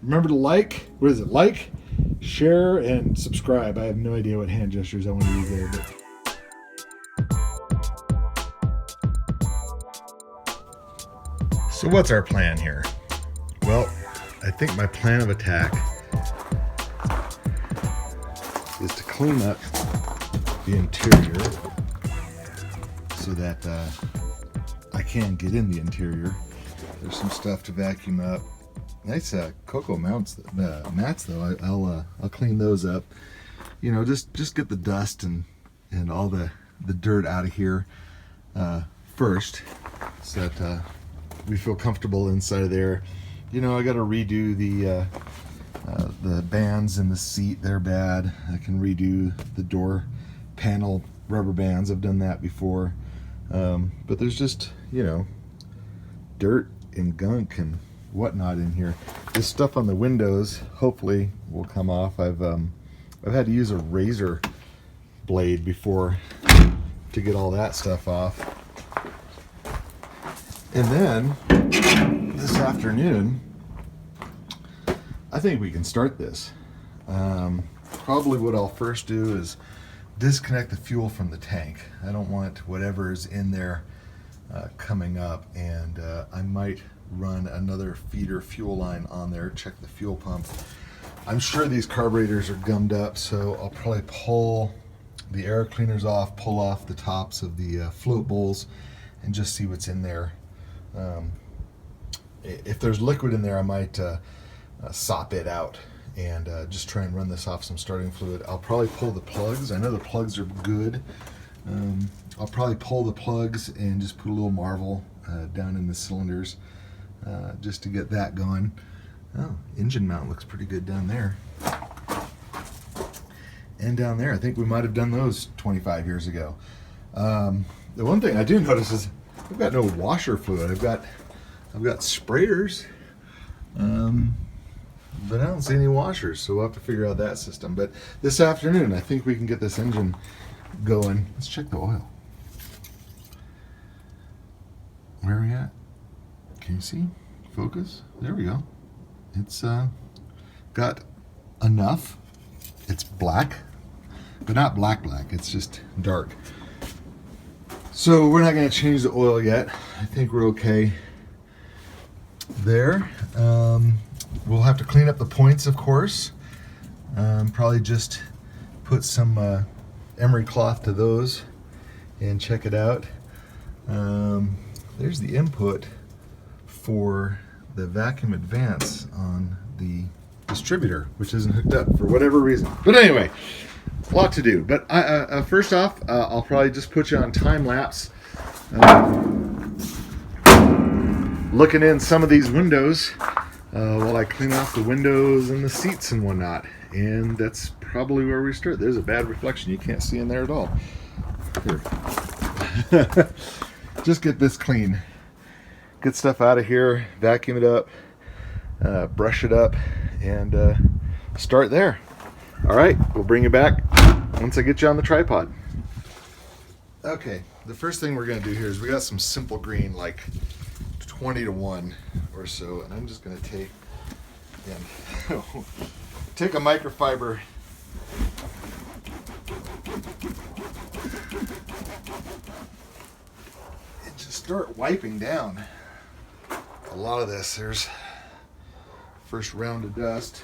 Remember to like, what is it? Like, share, and subscribe. I have no idea what hand gestures I want to use there, but so what's our plan here? Well, I think my plan of attack is to clean up the interior so that I can get in the interior. There's some stuff to vacuum up. Nice cocoa mats though. I'll clean those up. You know, just get the dust and all the dirt out of here first, so that we feel comfortable inside of there. You know, I got to redo the bands in the seat. They're bad. I can redo the door panel rubber bands. I've done that before. But there's just, you know, dirt and gunk and whatnot in here. This stuff on the windows hopefully will come off. I've had to use a razor blade before to get all that stuff off. And then this afternoon, I think we can start this. Probably what I'll first do is disconnect the fuel from the tank. I don't want whatever's in there coming up, and I might run another feeder fuel line on there, check the fuel pump. I'm sure these carburetors are gummed up, so I'll probably pull the air cleaners off, pull off the tops of the float bowls, and just see what's in there. If there's liquid in there, I might sop it out and just try and run this off some starting fluid. I'll probably pull the plugs. I know the plugs are good. I'll probably pull the plugs and just put a little Marvel down in the cylinders just to get that going. Oh, engine mount looks pretty good down there. And down there, I think we might have done those 25 years ago. The one thing I do notice is I've got no washer fluid. I've got sprayers, but I don't see any washers, so we'll have to figure out that system. But this afternoon, I think we can get this engine going. Let's check the oil. Where are we at? Can you see? Focus. There we go. It's got enough. It's black, but not black. It's just dark. So we're not going to change the oil yet. I think we're okay there. We'll have to clean up the points, of course. Probably just put some emery cloth to those and check it out. There's the input for the vacuum advance on the distributor, which isn't hooked up for whatever reason. But anyway, a lot to do. But first off, I'll probably just put you on time lapse, looking in some of these windows while I clean off the windows and the seats and whatnot. And that's probably where we start. There's a bad reflection. You can't see in there at all. Here. Just get this clean. Get stuff out of here, vacuum it up, brush it up, and start there. All right, we'll bring you back once I get you on the tripod. Okay, the first thing we're going to do here is we got some simple green, like 20 to 1 or so, and I'm just going to take a microfiber and just start wiping down a lot of this. There's first round of dust.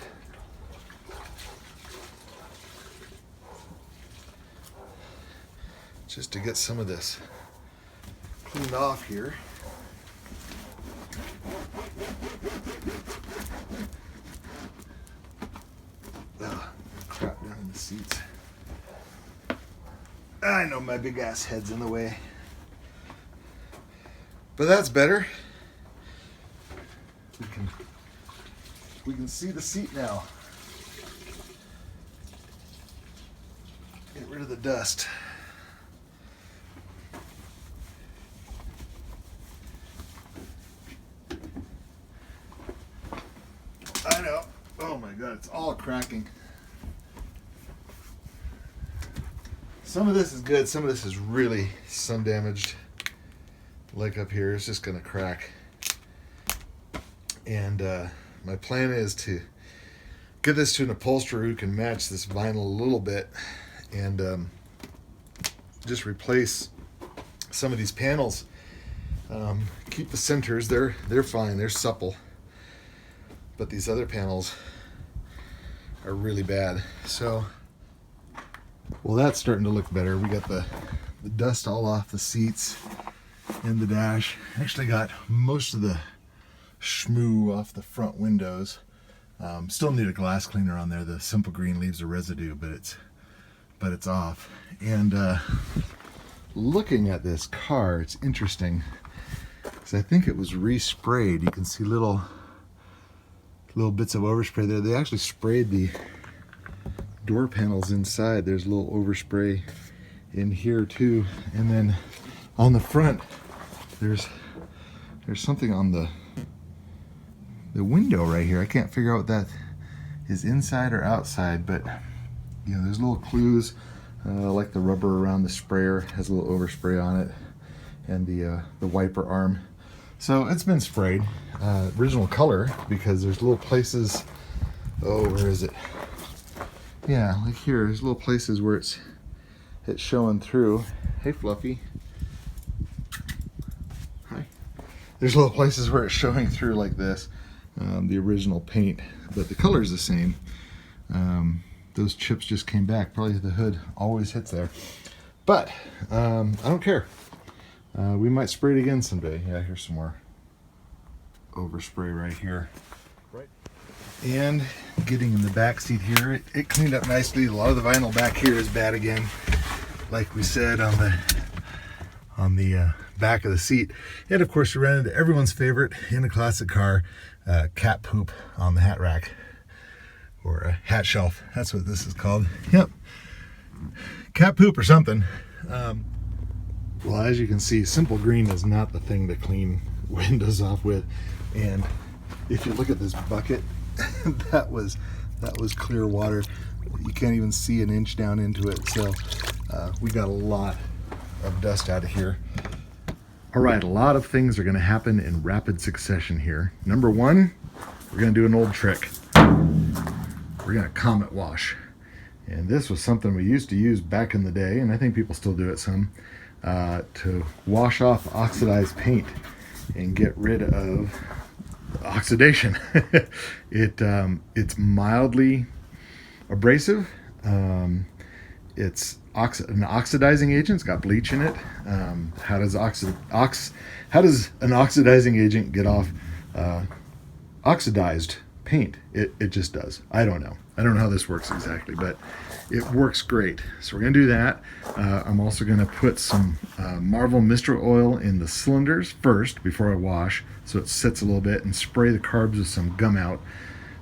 Just to get some of this cleaned off here. Crap down in the seats. I know my big ass head's in the way. But that's better. We can see the seat now. Get rid of the dust. I know. Oh my God, it's all cracking. Some of this is good, some of this is really sun damaged. Like up here, it's just gonna crack. And my plan is to get this to an upholsterer who can match this vinyl a little bit, and just replace some of these panels. Keep the centers, they're fine, they're supple, but these other panels are really bad. So, well, that's starting to look better. We got the dust all off the seats and the dash. Actually got most of the schmoo off the front windows. Still need a glass cleaner on there. The simple green leaves a residue, but it's off. And looking at this car, it's interesting because I think it was resprayed. You can see little bits of overspray there. They actually sprayed the door panels inside. There's a little overspray in here too, and then on the front there's something on the window right here. I can't figure out what that is, inside or outside, but you know, there's little clues, like the rubber around the sprayer has a little overspray on it, and the wiper arm. So it's been sprayed original color, because there's little places, oh, where is it? Yeah, like here, there's little places where it's showing through. Hey, Fluffy. Hi. There's little places where it's showing through like this, the original paint, but the color's the same. Those chips just came back. Probably the hood always hits there, but I don't care. We might spray it again someday. Yeah, here's some more overspray right here. Right. And getting in the back seat here, it cleaned up nicely. A lot of the vinyl back here is bad again, like we said on the back of the seat. And of course, we ran into everyone's favorite in a classic car, cat poop on the hat rack, or a hat shelf. That's what this is called. Yep, cat poop or something. Well, as you can see, simple green is not the thing to clean windows off with. And if you look at this bucket, that was clear water. You can't even see an inch down into it. So we got a lot of dust out of here. All right, a lot of things are going to happen in rapid succession here. Number one, we're going to do an old trick. We're going to comet wash. And this was something we used to use back in the day, and I think people still do it some, to wash off oxidized paint and get rid of oxidation. It's mildly abrasive. It's an oxidizing agent. It's got bleach in it. How does an oxidizing agent get off oxidized paint? It just does. I don't know how this works exactly, but it works great. So we're gonna do that. I'm also gonna put some Marvel Mistral oil in the cylinders first before I wash, so it sits a little bit, and spray the carbs with some gum out.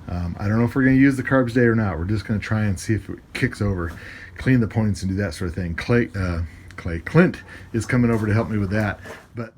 I don't know if we're gonna use the carbs today or not. We're just gonna try and see if it kicks over, clean the points and do that sort of thing. Clint is coming over to help me with that. But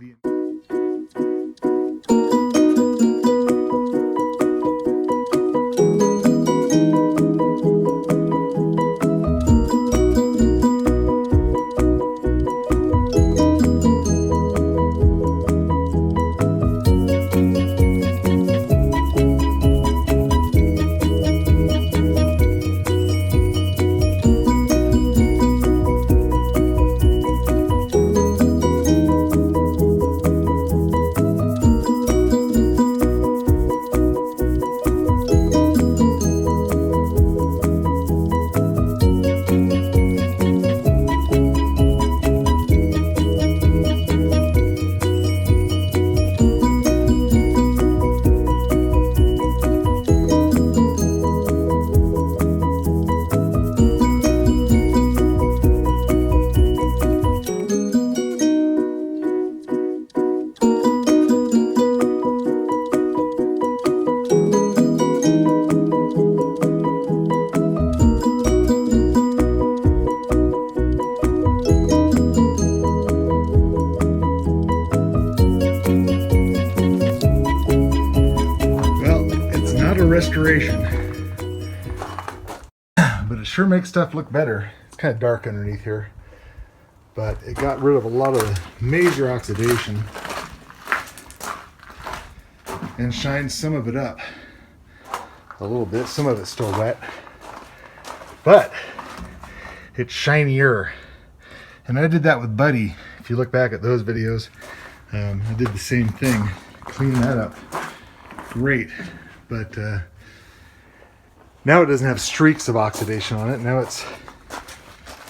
restoration, but it sure makes stuff look better. It's kind of dark underneath here, but it got rid of a lot of the major oxidation and shined some of it up. a little bit. Some of it's still wet, but it's shinier. And I did that with Buddy. If you look back at those videos, I did the same thing, clean that up. Great, but now it doesn't have streaks of oxidation on it. Now it's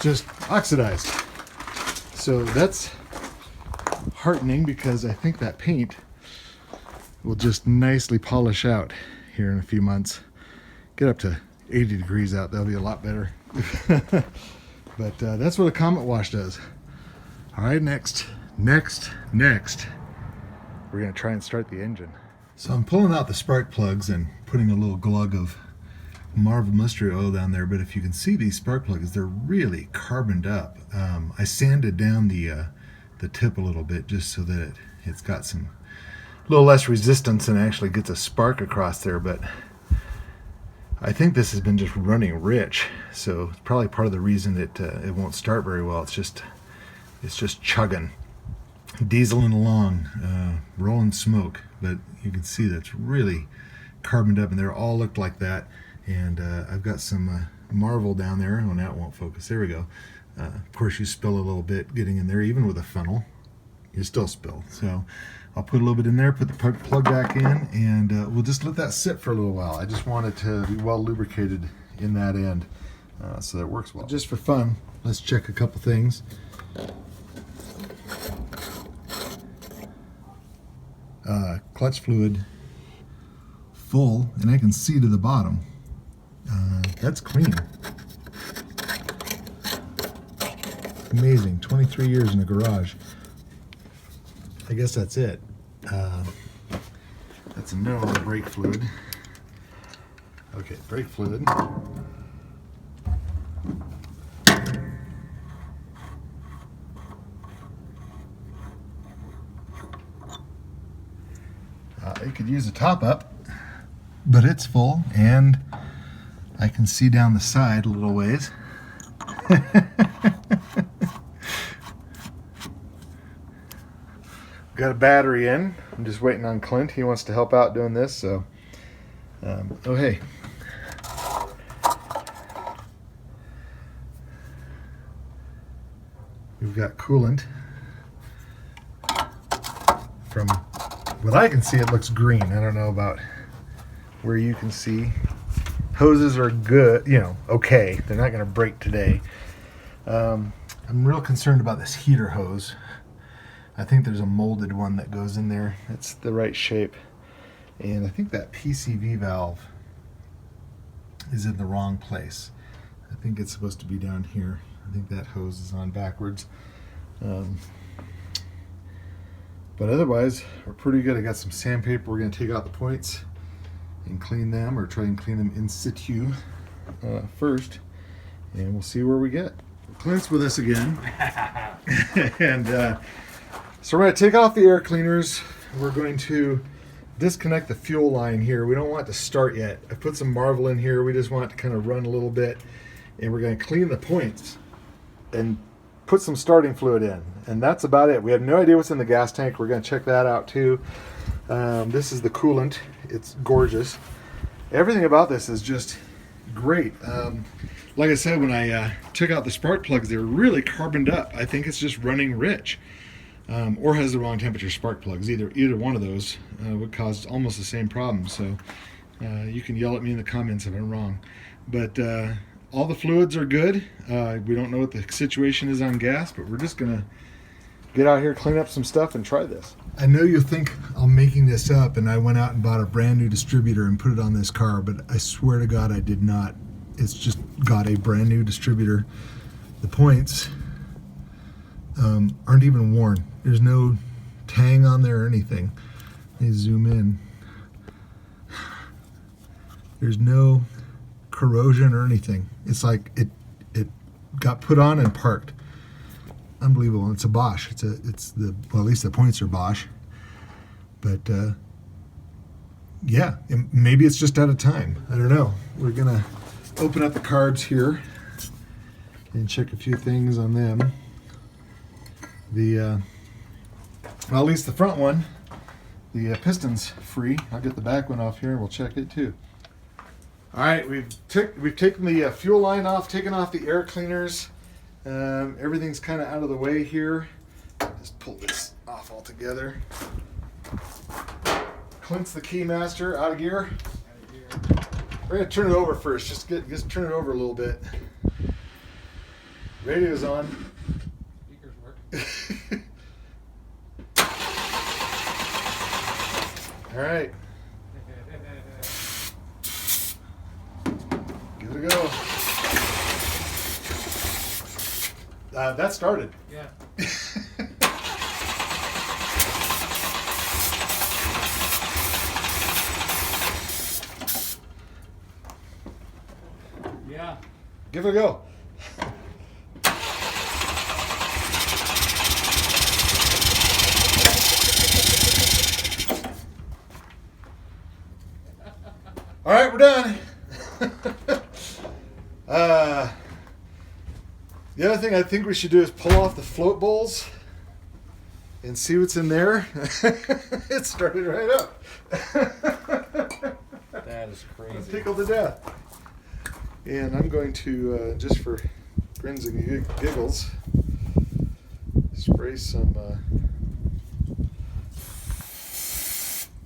just oxidized. So that's heartening, because I think that paint will just nicely polish out here in a few months. Get up to 80 degrees out, that'll be a lot better. But that's what a Comet wash does. All right, next, we're gonna try and start the engine. So I'm pulling out the spark plugs and putting a little glug of Marvel mustard oil down there, but if you can see these spark plugs, they're really carboned up. I sanded down the tip a little bit just so that it's got some little less resistance and actually gets a spark across there, but I think this has been just running rich, so it's probably part of the reason that it won't start very well. It's just chugging, dieseling along, rolling smoke, but you can see that's really carboned up, and they all looked like that. And I've got some Marvel down there. Oh, now it won't focus. There we go. Of course, you spill a little bit getting in there, even with a funnel, you still spill. So I'll put a little bit in there, put the plug back in, and we'll just let that sit for a little while. I just want it to be well lubricated in that end, so that it works well. Just for fun, let's check a couple things. Clutch fluid full, and I can see to the bottom. That's clean. Amazing. 23 years in a garage. I guess that's it. That's a no on the brake fluid. Okay, brake fluid. You could use a top up, but it's full, and I can see down the side a little ways. Got a battery in. I'm just waiting on Clint. He wants to help out doing this, so oh hey. We've got coolant. From what I can see, it looks green. I don't know about where you can see. Hoses are good, you know, okay. They're not going to break today. I'm real concerned about this heater hose. I think there's a molded one that goes in there. It's the right shape. And I think that PCV valve is in the wrong place. I think it's supposed to be down here. I think that hose is on backwards. But otherwise, we're pretty good. I got some sandpaper. We're going to take out the points and clean them, or try and clean them in situ first, and we'll see where we get. Clint's with us again. And so we're going to take off the air cleaners. We're going to disconnect the fuel line here. We don't want it to start yet. I put some Marvel in here. We just want it to kind of run a little bit, and we're going to clean the points and put some starting fluid in, and that's about it. We have no idea what's in the gas tank. We're going to check that out too. This is the coolant. It's gorgeous. Everything about this is just great. Like I said, when I took out the spark plugs, they were really carboned up. I think it's just running rich, or has the wrong temperature spark plugs. Either one of those would cause almost the same problem. So you can yell at me in the comments if I'm wrong. But all the fluids are good. We don't know what the situation is on gas, but we're just gonna get out here, clean up some stuff, and try this. I know you think I'm making this up, and I went out and bought a brand new distributor and put it on this car, but I swear to God I did not. It's just got a brand new distributor. The points aren't even worn. There's no tang on there or anything. Let me zoom in. There's no corrosion or anything. It's like it got put on and parked. Unbelievable. It's a Bosch. Well, at least the points are Bosch. But yeah, maybe it's just out of time. I don't know. We're gonna open up the carbs here and check a few things on them. Well, at least the front one, the piston's free. I'll get the back one off here and we'll check it too. All right, we've taken the fuel line off, taken off the air cleaners. Everything's kind of out of the way here. Just pull this off altogether. Clint's the keymaster, out of gear. We're gonna turn it over first. Just turn it over a little bit. Radio's on. Speakers work. All right. Give it a go. That started. Yeah. Yeah. Give it a go. All right, we're done. The other thing I think we should do is pull off the float bowls and see what's in there. It started right up. That is crazy. I'm tickled to death. And I'm going to, just for grins and giggles, spray some,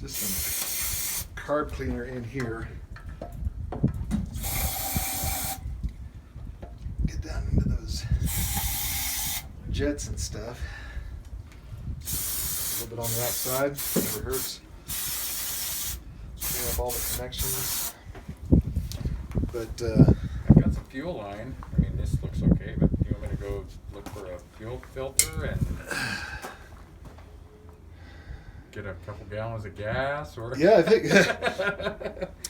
just some carb cleaner in here. Get down into those jets and stuff. A little bit on the outside, never hurts. Clean up all the connections. But I've got some fuel line. I mean, this looks okay, but do you want me to go look for a fuel filter and get a couple gallons of gas? Or yeah, I think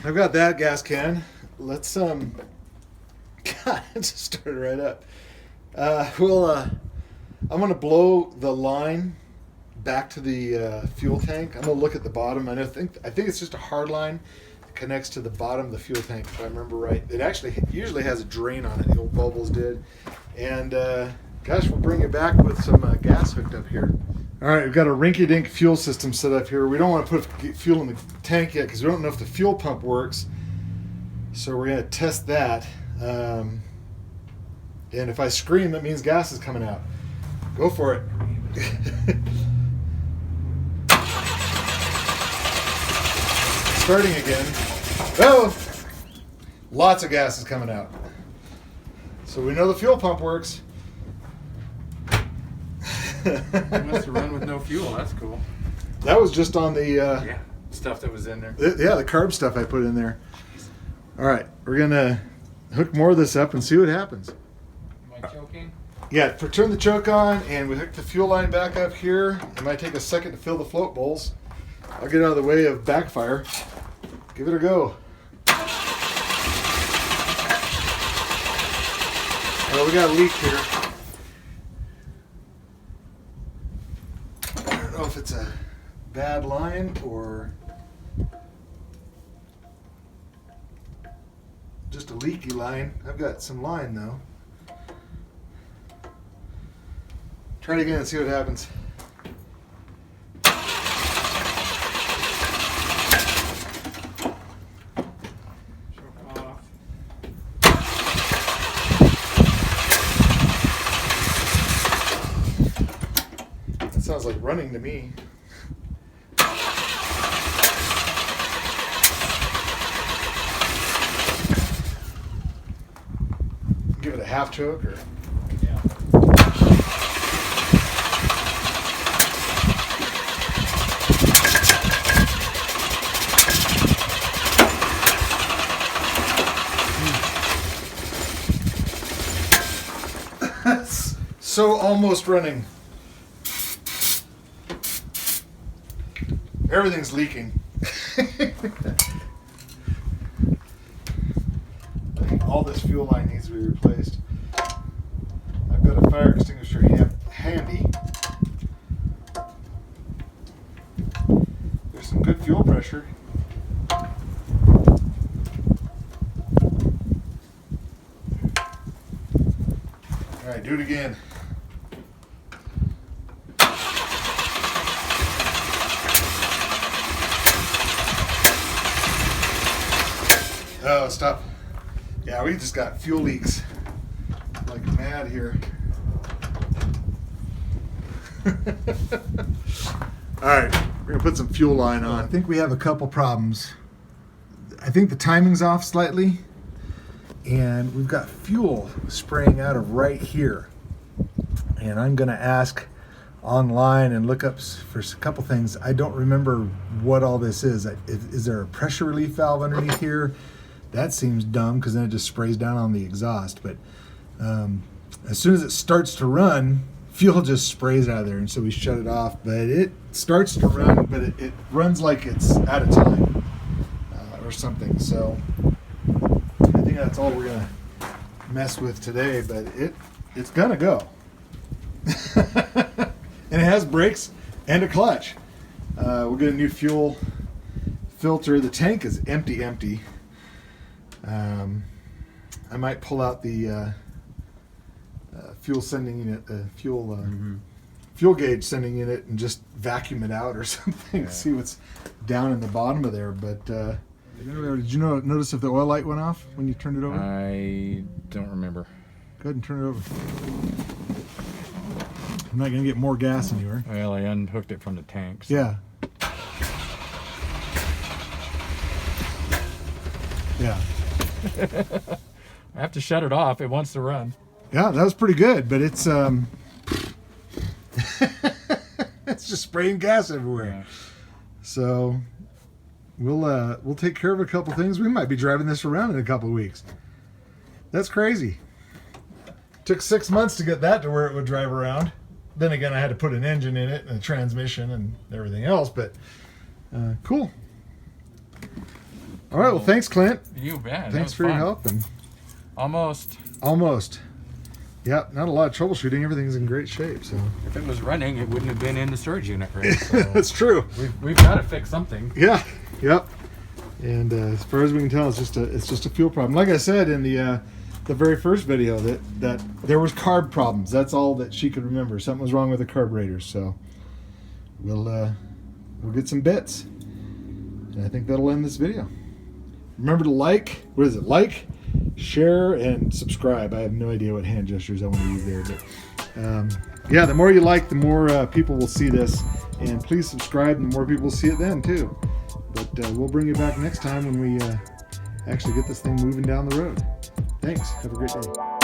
I've got that gas can. Let's God, it just started right up. I'm gonna blow the line back to the fuel tank. I'm gonna look at the bottom. I think it's just a hard line. Connects to the bottom of the fuel tank, if I remember right. It actually usually has a drain on it, the old Volvos did. And gosh, we'll bring it back with some gas hooked up here. All right, we've got a rinky-dink fuel system set up here. We don't want to put fuel in the tank yet because we don't know if the fuel pump works. So we're going to test that. And if I scream, that means gas is coming out. Go for it. Starting again. Oh, lots of gas is coming out. So we know the fuel pump works. You must have run with no fuel. That's cool. That was just on the Yeah, stuff that was in there. the carb stuff I put in there. All right, we're gonna hook more of this up and see what happens. Am I choking? Yeah, turn the choke on, and we hook the fuel line back up here. It might take a second to fill the float bowls. I'll get out of the way of backfire. Give it a go. Well, we got a leak here. I don't know if it's a bad line or just a leaky line. I've got some line though. Try it again and see what happens. Sounds like running to me. Give it a half choke or Yeah. So almost running. Everything's leaking. I think all this fuel line needs to be replaced. I've got a fire extinguisher handy. There's some good fuel pressure. All right, do it again. Oh, stop. Yeah, we just got fuel leaks like mad here. All right, we're gonna put some fuel line on. I think we have a couple problems. I think the timing's off slightly, and we've got fuel spraying out of right here. And I'm gonna ask online and look up for a couple things. I don't remember what all this is. Is there a pressure relief valve underneath here? That seems dumb because then it just sprays down on the exhaust. But as soon as it starts to run, fuel just sprays out of there, and so we shut it off. But it starts to run, but it runs like it's out of time or something. So I think that's all we're gonna mess with today. But it's gonna go, and it has brakes and a clutch. We'll get a new fuel filter. The tank is empty. I might pull out the fuel sending unit, the fuel gauge sending unit, and just vacuum it out or something. Yeah. See what's down in the bottom of there. But did you notice if the oil light went off when you turned it over? I don't remember. Go ahead and turn it over. I'm not going to get more gas anywhere. Well, I unhooked it from the tank. So. Yeah. Yeah. I have to shut it off. It wants to run. Yeah, that was pretty good, but it's it's just spraying gas everywhere. Yeah. So we'll take care of a couple things. We might be driving this around in a couple weeks. That's crazy. Took 6 months to get that to where it would drive around. Then again, I had to put an engine in it and a transmission and everything else, but cool. All right, well, thanks, Clint. You bet. Thanks for your help. And Almost. Yep, not a lot of troubleshooting. Everything's in great shape. So if it was running, it wouldn't have been in the storage unit, right? So that's true. We've got to fix something. Yeah. Yep. And as far as we can tell, it's just a fuel problem. Like I said in the very first video, that there was carb problems. That's all that she could remember. Something was wrong with the carburetors. So we'll get some bits, and I think that'll end this video. Remember to like, share, and subscribe. I have no idea what hand gestures I want to use there, but yeah, the more you like, the more people will see this, and please subscribe, and the more people will see it then too. But we'll bring you back next time when we actually get this thing moving down the road. Thanks. Have a great day.